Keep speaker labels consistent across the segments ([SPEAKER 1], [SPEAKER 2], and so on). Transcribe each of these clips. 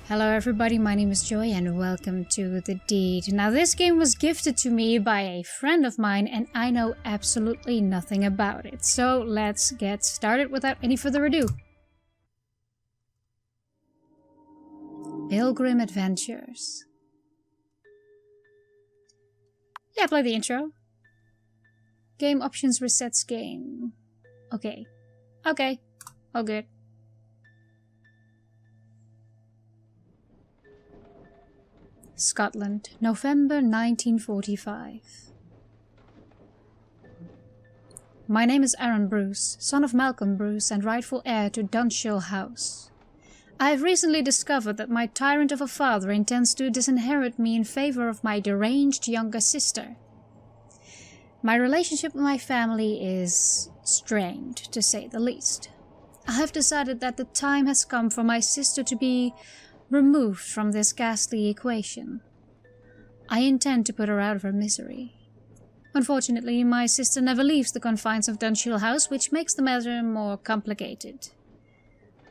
[SPEAKER 1] Hello everybody, my name is Joy and welcome to The Deed. Now this game was gifted to me by a friend of mine and I know absolutely nothing about it. So let's get started without any further ado. Pilgrim Adventures. Yeah, play the intro. Game options resets game. Okay. All good. Scotland, November 1945. My name is Aaron Bruce, son of Malcolm Bruce and rightful heir to Dunshill House. I have recently discovered that my tyrant of a father intends to disinherit me in favor of my deranged younger sister. My relationship with my family is strained, to say the least. I have decided that the time has come for my sister to be removed from this ghastly equation. I intend to put her out of her misery. Unfortunately, my sister never leaves the confines of Dunshill House, which makes the matter more complicated.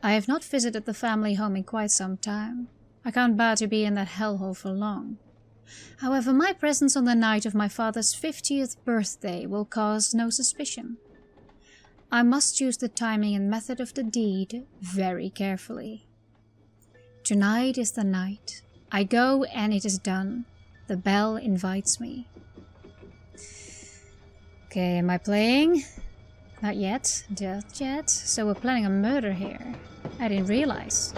[SPEAKER 1] I have not visited the family home in quite some time. I can't bear to be in that hellhole for long. However, my presence on the night of my father's 50th birthday will cause no suspicion. I must choose the timing and method of the deed very carefully. Tonight is the night. I go and it is done. The bell invites me. Okay, am I playing? Not yet. Not yet. So we're planning a murder here. I didn't realize.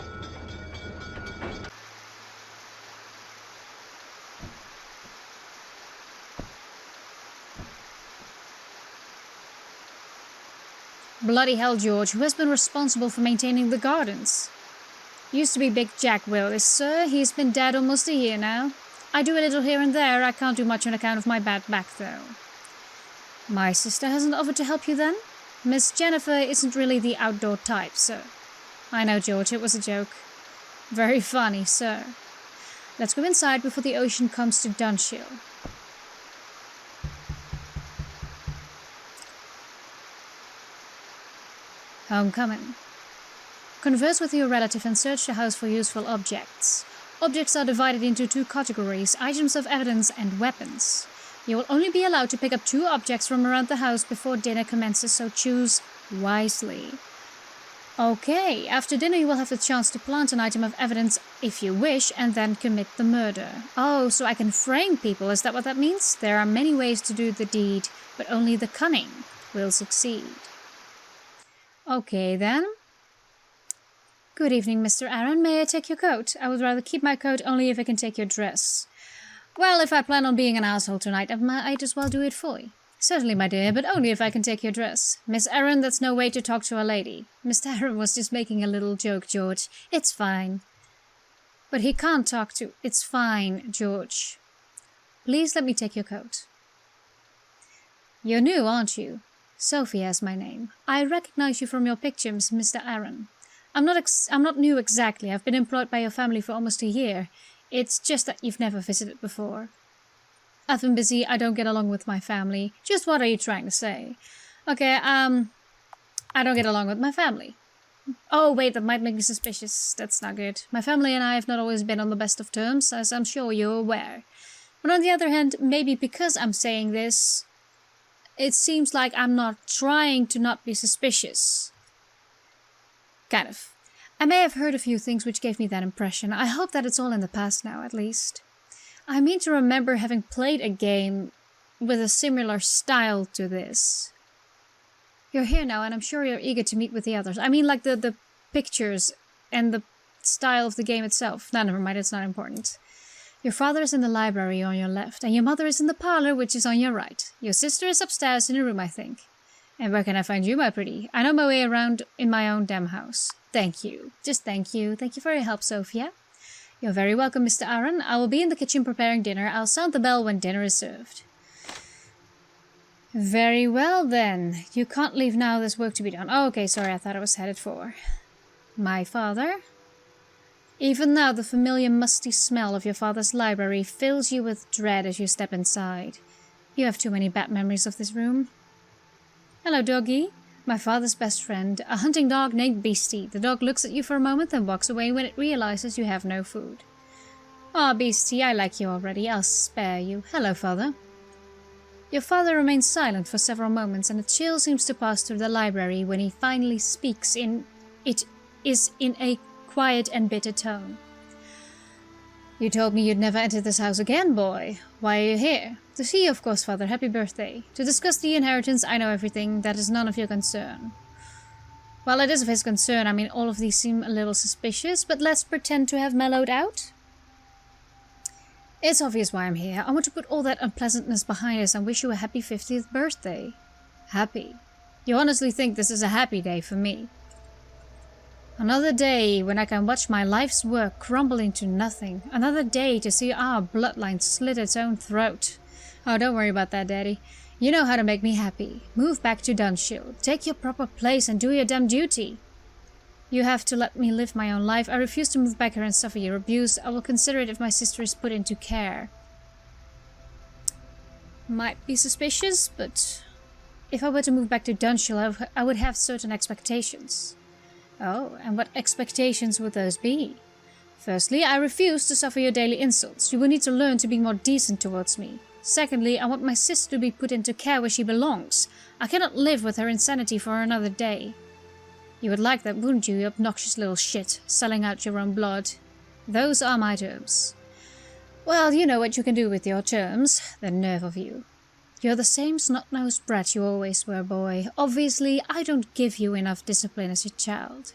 [SPEAKER 1] Bloody hell, George. Who has been responsible for maintaining the gardens? Used to be Big Jack Willis, sir. He's been dead almost a year now. I do a little here and there. I can't do much on account of my bad back, though. My sister hasn't offered to help you, then? Miss Jennifer isn't really the outdoor type, sir. I know, George. It was a joke. Very funny, sir. Let's go inside before the ocean comes to Dunshill. Homecoming. Converse with your relative and search the house for useful objects. Objects are divided into two categories, items of evidence and weapons. You will only be allowed to pick up 2 objects from around the house before dinner commences, so choose wisely. Okay, after dinner you will have the chance to plant an item of evidence if you wish and then commit the murder. Oh, so I can frame people, is that what that means? There are many ways to do the deed, but only the cunning will succeed. Okay then. Good evening, Mr. Aaron. May I take your coat? I would rather keep my coat only if I can take your dress. Well, if I plan on being an asshole tonight, I might as well do it fully. Certainly, my dear, but only if I can take your dress. Miss Aaron, that's no way to talk to a lady. Mr. Aaron was just making a little joke, George. It's fine. But he can't talk to... It's fine, George. Please let me take your coat. You're new, aren't you? Sophia is my name. I recognize you from your pictures, Mr. Aaron. I'm not new exactly. I've been employed by your family for almost a year. It's just that you've never visited before. I've been busy. I don't get along with my family. Just what are you trying to say? Okay, I don't get along with my family. Oh, wait, that might make me suspicious. That's not good. My family and I have not always been on the best of terms, as I'm sure you're aware. But on the other hand, maybe because I'm saying this, it seems like I'm not trying to not be suspicious. Kind of. I may have heard a few things which gave me that impression. I hope that it's all in the past now, at least. I mean to remember having played a game with a similar style to this. You're here now, and I'm sure you're eager to meet with the others. I mean, like the pictures and the style of the game itself. No, never mind, it's not important. Your father is in the library on your left, and your mother is in the parlor, which is on your right. Your sister is upstairs in a room, I think. And where can I find you, my pretty? I know my way around in my own damn house. Thank you. Just thank you. Thank you for your help, Sophia. You're very welcome, Mr. Aaron. I will be in the kitchen preparing dinner. I'll sound the bell when dinner is served. Very well, then. You can't leave now. There's work to be done. Oh, okay, sorry. I thought I was headed for my father. Even now, the familiar musty smell of your father's library fills you with dread as you step inside. You have too many bad memories of this room. Hello, doggy. My father's best friend, a hunting dog named Beastie. The dog looks at you for a moment, then walks away when it realizes you have no food. Ah, Beastie, I like you already. I'll spare you. Hello, father. Your father remains silent for several moments, and a chill seems to pass through the library when he finally speaks in a quiet and bitter tone. You told me you'd never enter this house again, boy. Why are you here? To see you, of course, father. Happy birthday. To discuss the inheritance, I know everything. That is none of your concern. Well, it is of his concern. I mean, all of these seem a little suspicious, but let's pretend to have mellowed out. It's obvious why I'm here. I want to put all that unpleasantness behind us and wish you a happy 50th birthday. Happy? You honestly think this is a happy day for me? Another day when I can watch my life's work crumble into nothing. Another day to see our bloodline slit its own throat. Oh, don't worry about that, Daddy. You know how to make me happy. Move back to Dunshield. Take your proper place and do your damn duty. You have to let me live my own life. I refuse to move back here and suffer your abuse. I will consider it if my sister is put into care. Might be suspicious, but if I were to move back to Dunshield, I would have certain expectations. Oh, and what expectations would those be? Firstly, I refuse to suffer your daily insults. You will need to learn to be more decent towards me. Secondly, I want my sister to be put into care where she belongs. I cannot live with her insanity for another day. You would like that, wouldn't you, you obnoxious little shit, selling out your own blood? Those are my terms. Well, you know what you can do with your terms. The nerve of you. You're the same snot-nosed brat you always were, boy. Obviously, I don't give you enough discipline as your child.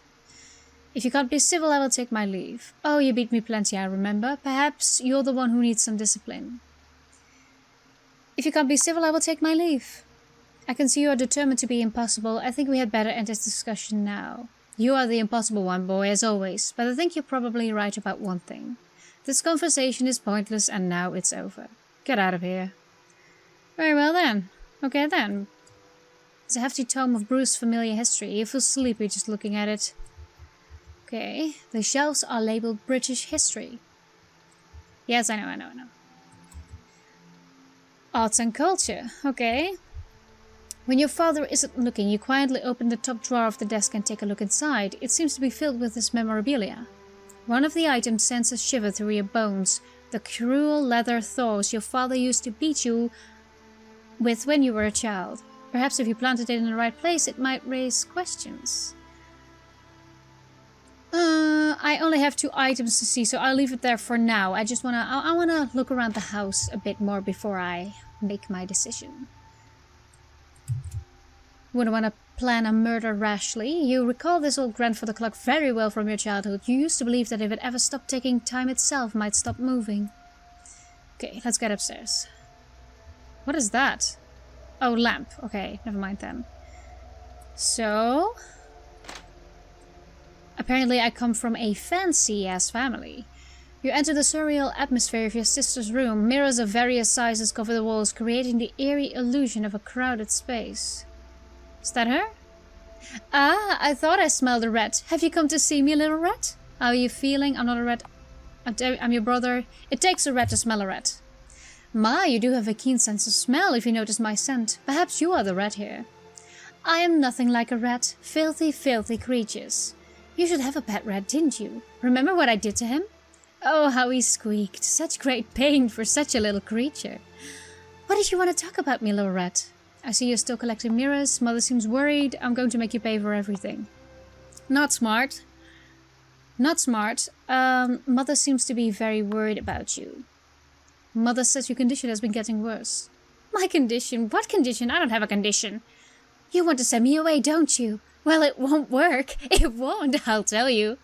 [SPEAKER 1] If you can't be civil, I will take my leave. Oh, you beat me plenty, I remember. Perhaps you're the one who needs some discipline. If you can't be civil, I will take my leave. I can see you are determined to be impossible. I think we had better end this discussion now. You are the impossible one, boy, as always, but I think you're probably right about one thing. This conversation is pointless, and now it's over. Get out of here. Very well then. Okay then. It's a hefty tome of Bruce's familiar history. You feel sleepy just looking at it. Okay, the shelves are labeled British history. Yes, I know. Arts and culture. Okay. When your father isn't looking, you quietly open the top drawer of the desk and take a look inside. It seems to be filled with his memorabilia. One of the items sends a shiver through your bones. The cruel leather thongs your father used to beat you with when you were a child. Perhaps if you planted it in the right place, it might raise questions. I only have 2 items to see, so I'll leave it there for now. I wanna look around the house a bit more before I make my decision. Wouldn't want to plan a murder rashly. You recall this old grandfather clock very well from your childhood. You used to believe that if it ever stopped ticking, time itself might stop moving. Okay, let's get upstairs. What is that? Oh, lamp. Okay, never mind then. So, apparently I come from a fancy-ass family. You enter the surreal atmosphere of your sister's room. Mirrors of various sizes cover the walls, creating the eerie illusion of a crowded space. Is that her? Ah, I thought I smelled a rat. Have you come to see me, little rat? How are you feeling? I'm not a rat. I'm your brother. It takes a rat to smell a rat. My, you do have a keen sense of smell if you notice my scent. Perhaps you are the rat here. I am nothing like a rat. Filthy, filthy creatures. You should have a pet rat, didn't you? Remember what I did to him? Oh, how he squeaked. Such great pain for such a little creature. What did you want to talk about, me little rat? I see you're still collecting mirrors. Mother seems worried. I'm going to make you pay for everything. Not smart. Not smart. Mother seems to be very worried about you. Mother says your condition has been getting worse. My condition? What condition? I don't have a condition. You want to send me away, don't you? Well, it won't work. It won't, I'll tell you.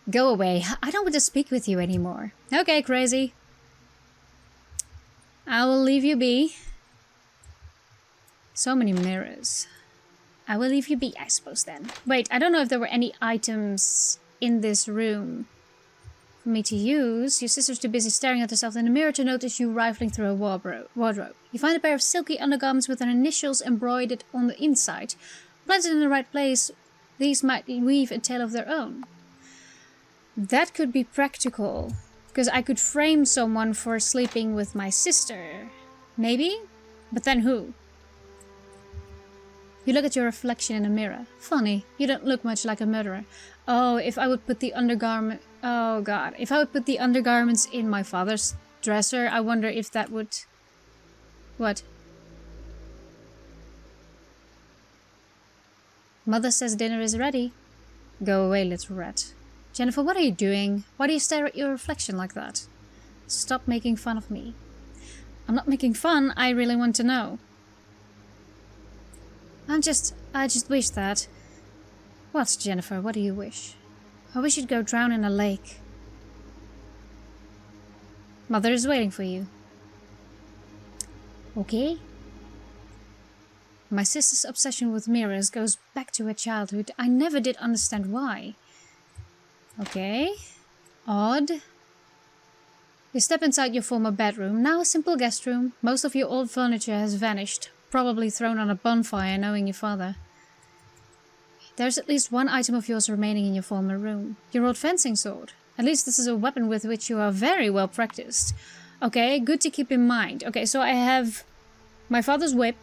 [SPEAKER 1] Go away. I don't want to speak with you anymore. Okay, crazy. I will leave you be. So many mirrors. I will leave you be, I suppose, then. Wait, I don't know if there were any items in this room for me to use. Your sister's too busy staring at herself in the mirror to notice you rifling through a wardrobe. You find a pair of silky undergarments with their initials embroidered on the inside. Planted in the right place, these might weave a tale of their own. That could be practical, because I could frame someone for sleeping with my sister. Maybe? But then who? You look at your reflection in a mirror. Funny, you don't look much like a murderer. Oh, if I would put the undergarment... Oh god. If I would put the undergarments in my father's dresser, I wonder if that would... What? Mother says dinner is ready. Go away, little rat. Jennifer, what are you doing? Why do you stare at your reflection like that? Stop making fun of me. I'm not making fun, I really want to know. I just wish that... What, Jennifer, what do you wish? I wish you'd go drown in a lake. Mother is waiting for you. Okay. My sister's obsession with mirrors goes back to her childhood. I never did understand why. Okay. Odd. You step inside your former bedroom, now a simple guest room. Most of your old furniture has vanished, probably thrown on a bonfire, knowing your father. There's at least one item of yours remaining in your former room. Your old fencing sword. At least this is a weapon with which you are very well practiced. Okay, good to keep in mind. Okay, so I have my father's whip.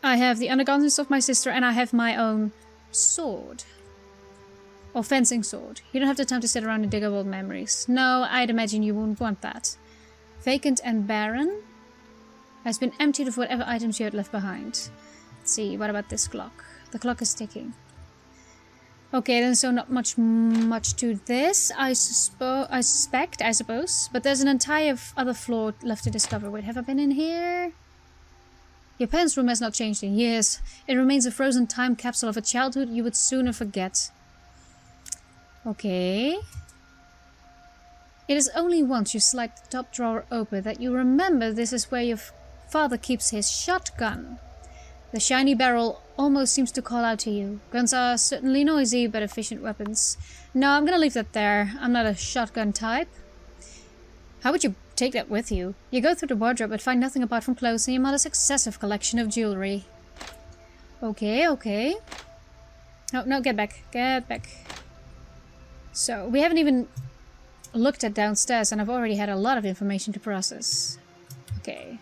[SPEAKER 1] I have the undergarments of my sister, and I have my own sword. Or fencing sword. You don't have the time to sit around and dig up old memories. No, I'd imagine you wouldn't want that. Vacant and barren. Has been emptied of whatever items you had left behind. Let's see, what about this clock? The clock is ticking. Okay, then so not much to this, I suspect, I suppose. But there's an entire other floor left to discover. Wait, have I been in here? Your parents' room has not changed in years. It remains a frozen time capsule of a childhood you would sooner forget. Okay. It is only once you slide the top drawer open that you remember this is where your father keeps his shotgun. The shiny barrel almost seems to call out to you. Guns are certainly noisy, but efficient weapons. No, I'm gonna leave that there. I'm not a shotgun type. How would you take that with you? You go through the wardrobe but find nothing apart from clothes and your mother's excessive collection of jewelry. Okay, okay. Oh, no, get back. Get back. So, we haven't even looked at downstairs and I've already had a lot of information to process. Okay.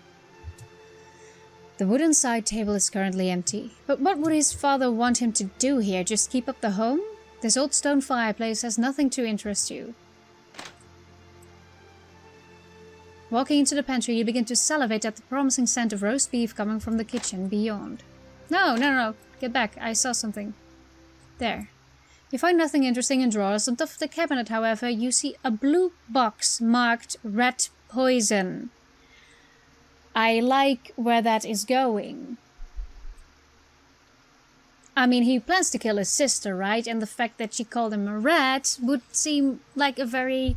[SPEAKER 1] The wooden side table is currently empty. But what would his father want him to do here? Just keep up the home? This old stone fireplace has nothing to interest you. Walking into the pantry, you begin to salivate at the promising scent of roast beef coming from the kitchen beyond. No, no, no. Get back. I saw something. There. You find nothing interesting in drawers. On top of the cabinet, however, you see a blue box marked rat poison. I like where that is going. I mean, he plans to kill his sister, right? And the fact that she called him a rat would seem like a very,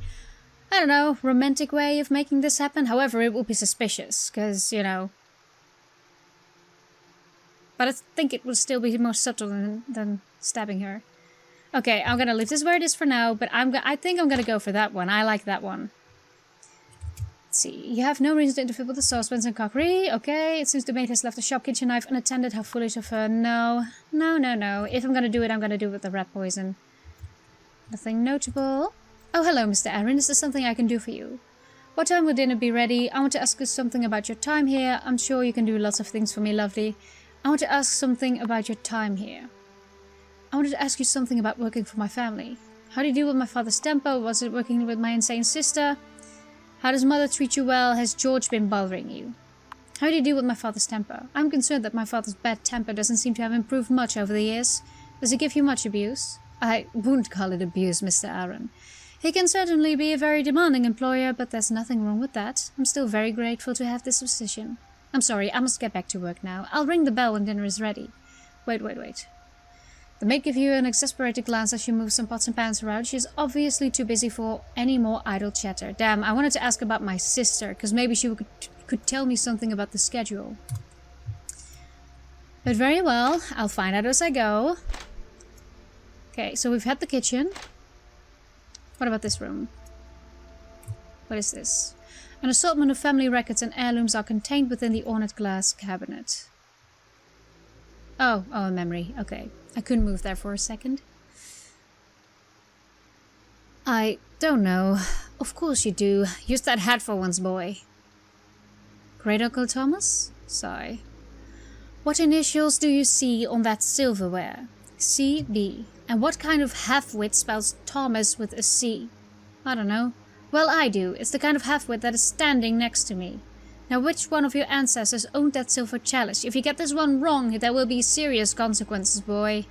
[SPEAKER 1] I don't know, romantic way of making this happen. However, it would be suspicious, because, you know. But I think it would still be more subtle than stabbing her. Okay, I'm gonna leave this where it is for now, but I think I'm gonna go for that one. I like that one. Let's see. You have no reason to interfere with the saucepans and cookery. Okay, it seems the maid has left the shop kitchen knife unattended. How foolish of her. No. No, no, no. If I'm gonna do it, I'm gonna do it with the rat poison. Nothing notable. Oh, hello, Mr. Aaron. Is there something I can do for you? What time will dinner be ready? I want to ask you something about your time here. I'm sure you can do lots of things for me, lovely. I want to ask something about your time here. I wanted to ask you something about working for my family. How do you deal with my father's temper? Was it working with my insane sister? How does mother treat you well? Has George been bothering you? How do you deal with my father's temper? I'm concerned that my father's bad temper doesn't seem to have improved much over the years. Does he give you much abuse? I wouldn't call it abuse, Mr. Aaron. He can certainly be a very demanding employer, but there's nothing wrong with that. I'm still very grateful to have this position. I'm sorry, I must get back to work now. I'll ring the bell when dinner is ready. Wait. The maid gives you an exasperated glance as she moves some pots and pans around. She's obviously too busy for any more idle chatter. Damn, I wanted to ask about my sister, because maybe she could tell me something about the schedule. But very well, I'll find out as I go. Okay, so we've had the kitchen. What about this room? What is this? An assortment of family records and heirlooms are contained within the ornate glass cabinet. Oh, a memory. Okay. I couldn't move there for a second. I don't know. Of course you do. Use that hat for once, boy. Great Uncle Thomas? Sigh. What initials do you see on that silverware? CB. And what kind of half-wit spells Thomas with a C? I don't know. Well, I do. It's the kind of half-wit that is standing next to me. Now, which one of your ancestors owned that silver chalice? If you get this one wrong, there will be serious consequences, boy.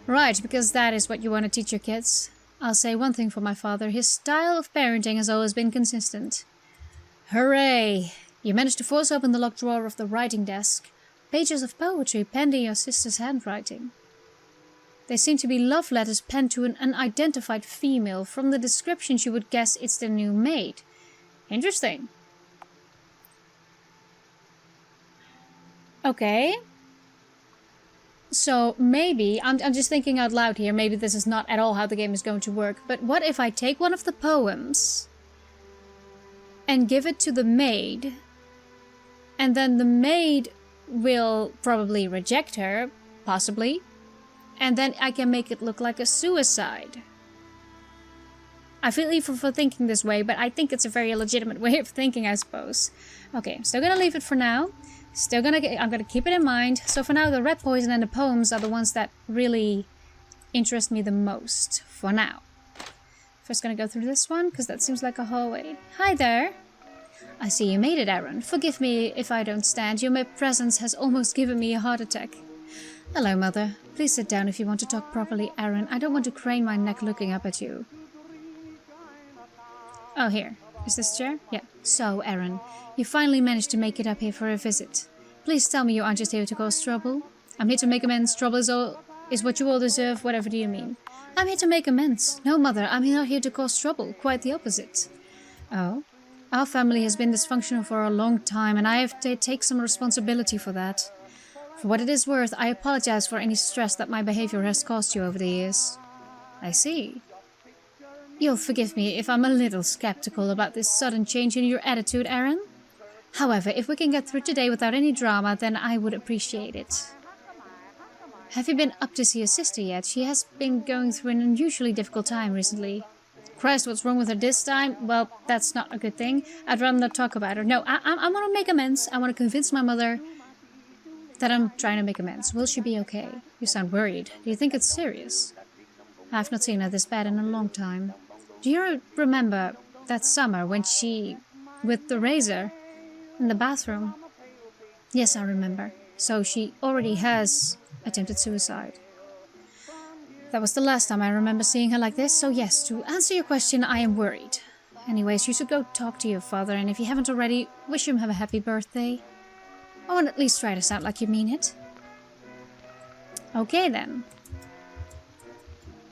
[SPEAKER 1] Right, because that is what you want to teach your kids. I'll say one thing for my father. His style of parenting has always been consistent. Hooray! You managed to force open the locked drawer of the writing desk. Pages of poetry penned in your sister's handwriting. They seem to be love letters penned to an unidentified female. From the descriptions you would guess it's the new maid. Interesting. Okay. So maybe, I'm just thinking out loud here, maybe this is not at all how the game is going to work, but what if I take one of the poems and give it to the maid, and then the maid will probably reject her, possibly, and then I can make it look like a suicide. I feel evil for thinking this way, but I think it's a very legitimate way of thinking, I suppose. Okay, I'm still gonna leave it for now. I'm gonna keep it in mind. So for now, the red poison and the poems are the ones that really interest me the most. For now. First gonna go through this one, because that seems like a hallway. Hi there. I see you made it, Aaron. Forgive me if I don't stand. Your mere presence has almost given me a heart attack. Hello, Mother. Please sit down if you want to talk properly, Aaron. I don't want to crane my neck looking up at you. Oh, here. Is this chair? Yeah. So, Aaron, you finally managed to make it up here for a visit. Please tell me you aren't just here to cause trouble. I'm here to make amends. Trouble is what you all deserve. Whatever do you mean? I'm here to make amends. No, Mother, I'm not here to cause trouble. Quite the opposite. Oh? Our family has been dysfunctional for a long time, and I have to take some responsibility for that. For what it is worth, I apologize for any stress that my behavior has caused you over the years. I see. You'll forgive me if I'm a little skeptical about this sudden change in your attitude, Aaron. However, if we can get through today without any drama, then I would appreciate it. Have you been up to see your sister yet? She has been going through an unusually difficult time recently. Christ, what's wrong with her this time? Well, that's not a good thing. I'd rather not talk about her. No, I want to make amends. I want to convince my mother that I'm trying to make amends. Will she be okay? You sound worried. Do you think it's serious? I've not seen her this bad in a long time. Do you remember that summer when she, with the razor, in the bathroom? Yes, I remember. So she already has attempted suicide. That was the last time I remember seeing her like this, so yes, to answer your question, I am worried. Anyways, you should go talk to your father, and if you haven't already, wish him have a happy birthday. Oh, and at least try to sound like you mean it. Okay then.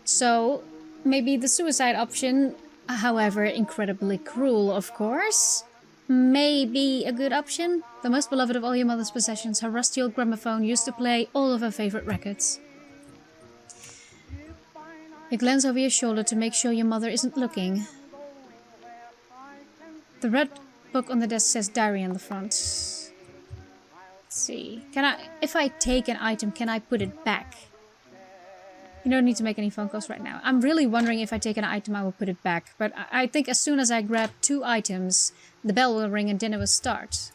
[SPEAKER 1] So, maybe the suicide option, however incredibly cruel, of course, may be a good option. The most beloved of all your mother's possessions, her rusty old gramophone used to play all of her favorite records. You glance over your shoulder to make sure your mother isn't looking. The red book on the desk says diary on the front. Let's see. If I take an item, can I put it back? You don't need to make any phone calls right now. I'm really wondering if I take an item, I will put it back. But I think as soon as I grab 2 items, the bell will ring and dinner will start.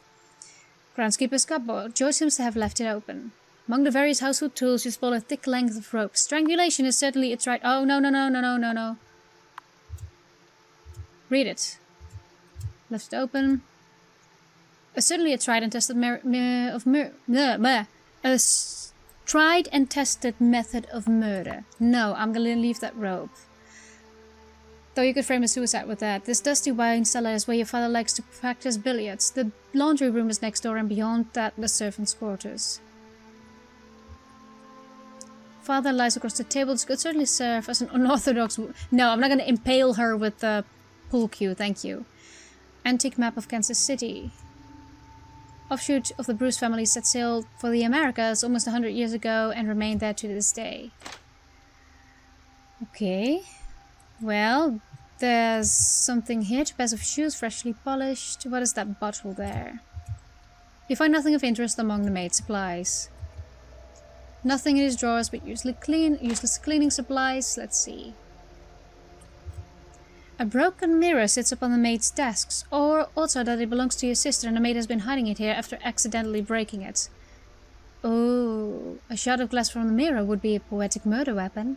[SPEAKER 1] Groundskeeper's cupboard. George seems to have left it open. Among the various household tools, you spot a thick length of rope. Strangulation is certainly its right. Oh, no. Read it. Left it open. Certainly a tried and tested tried and tested method of murder. No, I'm gonna leave that rope. Though you could frame a suicide with that. This dusty wine cellar is where your father likes to practice billiards. The laundry room is next door, and beyond that, the servants' quarters. Father lies across the table. This could certainly serve as an unorthodox... No, I'm not gonna impale her with the pool cue, thank you. Antique map of Kansas City. Offshoot of the Bruce family set sail for the Americas almost 100 years ago and remained there to this day. Okay. Well, there's something here. 2 pairs of shoes, freshly polished. What is that bottle there? You find nothing of interest among the maid supplies. Nothing in his drawers but useless cleaning supplies. Let's see. A broken mirror sits upon the maid's desks, or also that it belongs to your sister and the maid has been hiding it here after accidentally breaking it. Oh, a shard of glass from the mirror would be a poetic murder weapon.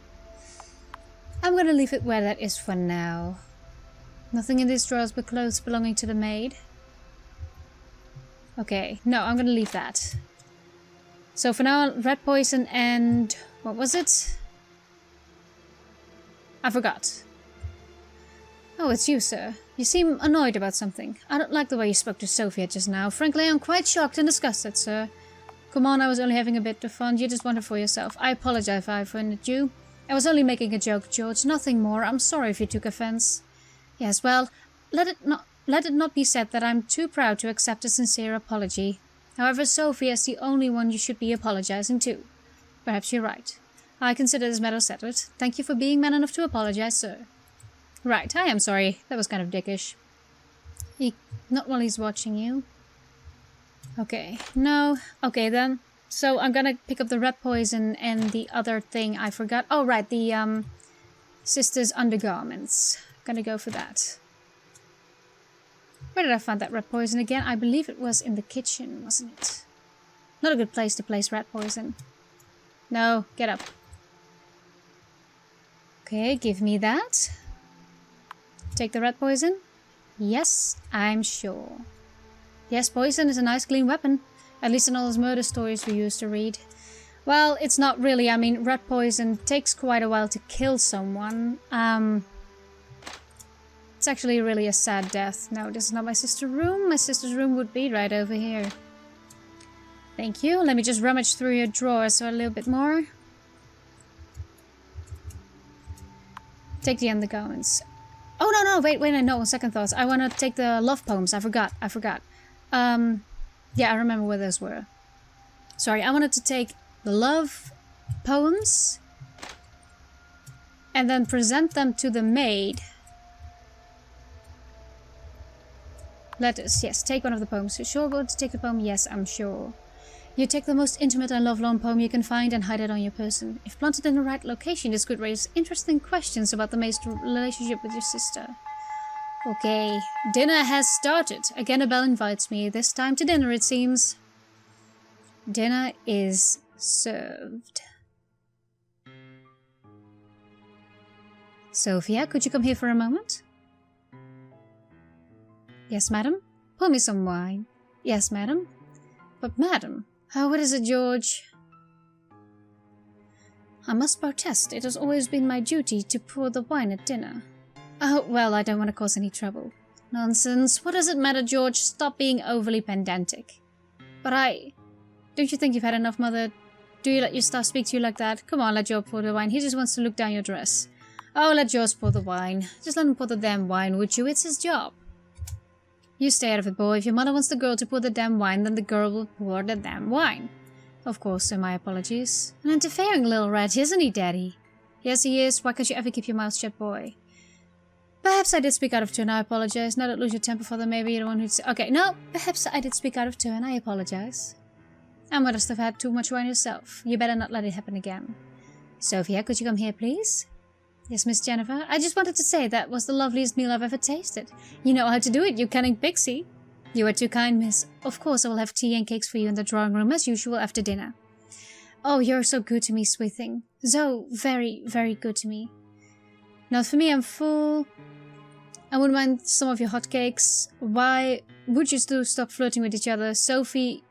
[SPEAKER 1] I'm gonna leave it where that is for now. Nothing in these drawers but clothes belonging to the maid. Okay, no, I'm gonna leave that. So for now, rat poison and... what was it? I forgot. Oh, it's you, sir. You seem annoyed about something. I don't like the way you spoke to Sophia just now. Frankly, I'm quite shocked and disgusted, sir. Come on, I was only having a bit of fun. You just wonder for yourself. I apologize if I offended you. I was only making a joke, George. Nothing more. I'm sorry if you took offense. Yes, well, let it not be said that I'm too proud to accept a sincere apology. However, Sophia is the only one you should be apologizing to. Perhaps you're right. I consider this matter settled. Thank you for being man enough to apologize, sir. Right, I am sorry. That was kind of dickish. Not while he's watching you. Okay, no. Okay then. So I'm gonna pick up the rat poison and the other thing I forgot. Oh right, the sister's undergarments. Gonna go for that. Where did I find that rat poison again? I believe it was in the kitchen, wasn't it? Not a good place to place rat poison. No, get up. Okay, give me that. Take the rat poison? Yes, I'm sure. Yes, poison is a nice clean weapon. At least in all those murder stories we used to read. Well, it's not really. I mean, rat poison takes quite a while to kill someone. It's actually really a sad death. No, this is not my sister's room. My sister's room would be right over here. Thank you. Let me just rummage through your drawers a little bit more. Take the undergarments. Oh, no, wait, no, second thoughts. I want to take the love poems. I forgot. Yeah, I remember where those were. Sorry, I wanted to take the love poems and then present them to the maid. Letters, yes, take one of the poems. You sure want to take the poem? Yes, I'm sure. You take the most intimate and lovelorn poem you can find and hide it on your person. If planted in the right location, this could raise interesting questions about the maid's relationship with your sister. Okay, dinner has started. Again, a bell invites me. This time to dinner, it seems. Dinner is served. Sophia, could you come here for a moment? Yes, madam. Pour me some wine. Yes, madam. But, madam, what is it, George? I must protest. It has always been my duty to pour the wine at dinner. Oh, well, I don't want to cause any trouble. Nonsense. What does it matter, George? Stop being overly pedantic. But don't you think you've had enough, Mother? Do you let your staff speak to you like that? Come on, let George pour the wine. He just wants to look down your dress. Oh, let George pour the wine. Just let him pour the damn wine, would you? It's his job. You stay out of it, boy. If your mother wants the girl to pour the damn wine, then the girl will pour the damn wine. Of course, sir, my apologies. An interfering little rat, isn't he, Daddy? Yes, he is. Why can't you ever keep your mouth shut, boy? Perhaps I did speak out of turn. I apologize. Now don't lose your temper, Father. Maybe you're the one who'd say... Okay, no. Perhaps I did speak out of turn. I apologize. I must have had too much wine yourself. You better not let it happen again. Sophia, could you come here, please? Yes, Miss Jennifer. I just wanted to say that was the loveliest meal I've ever tasted. You know how to do it, you cunning pixie. You are too kind, miss. Of course I will have tea and cakes for you in the drawing room as usual after dinner. Oh, you're so good to me, sweet thing. So very, very good to me. Not for me, I'm full. I wouldn't mind some of your hot cakes. Why would you two stop flirting with each other? Sophie,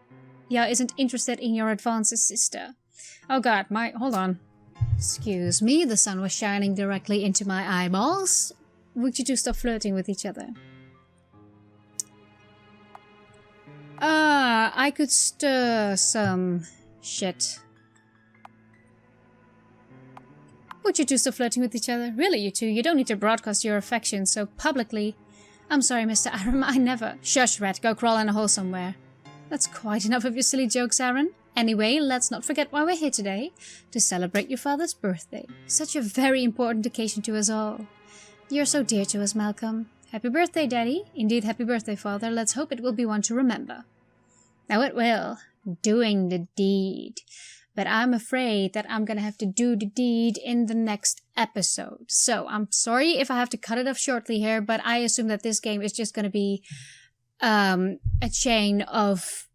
[SPEAKER 1] isn't interested in your advances, sister. Oh god, hold on. Excuse me, the sun was shining directly into my eyeballs. Would you two stop flirting with each other? I could stir some shit. Would you two stop flirting with each other? Really, you two? You don't need to broadcast your affection so publicly. I'm sorry, Mr. Aaron, I never... Shush, rat, go crawl in a hole somewhere. That's quite enough of your silly jokes, Aaron. Anyway, let's not forget why we're here today. To celebrate your father's birthday. Such a very important occasion to us all. You're so dear to us, Malcolm. Happy birthday, Daddy. Indeed, happy birthday, Father. Let's hope it will be one to remember. Now it will. Doing the deed. but I'm afraid that I'm gonna have to do the deed in the next episode. So I'm sorry if I have to cut it off shortly here, but I assume that this game is just gonna be a chain of,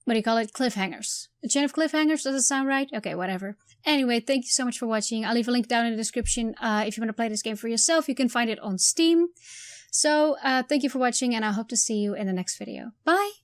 [SPEAKER 1] what do you call it? Cliffhangers. A chain of cliffhangers? Does it sound right? Okay, whatever. Anyway, thank you so much for watching. I'll leave a link down in the description if you want to play this game for yourself. You can find it on Steam. So, thank you for watching, and I hope to see you in the next video. Bye!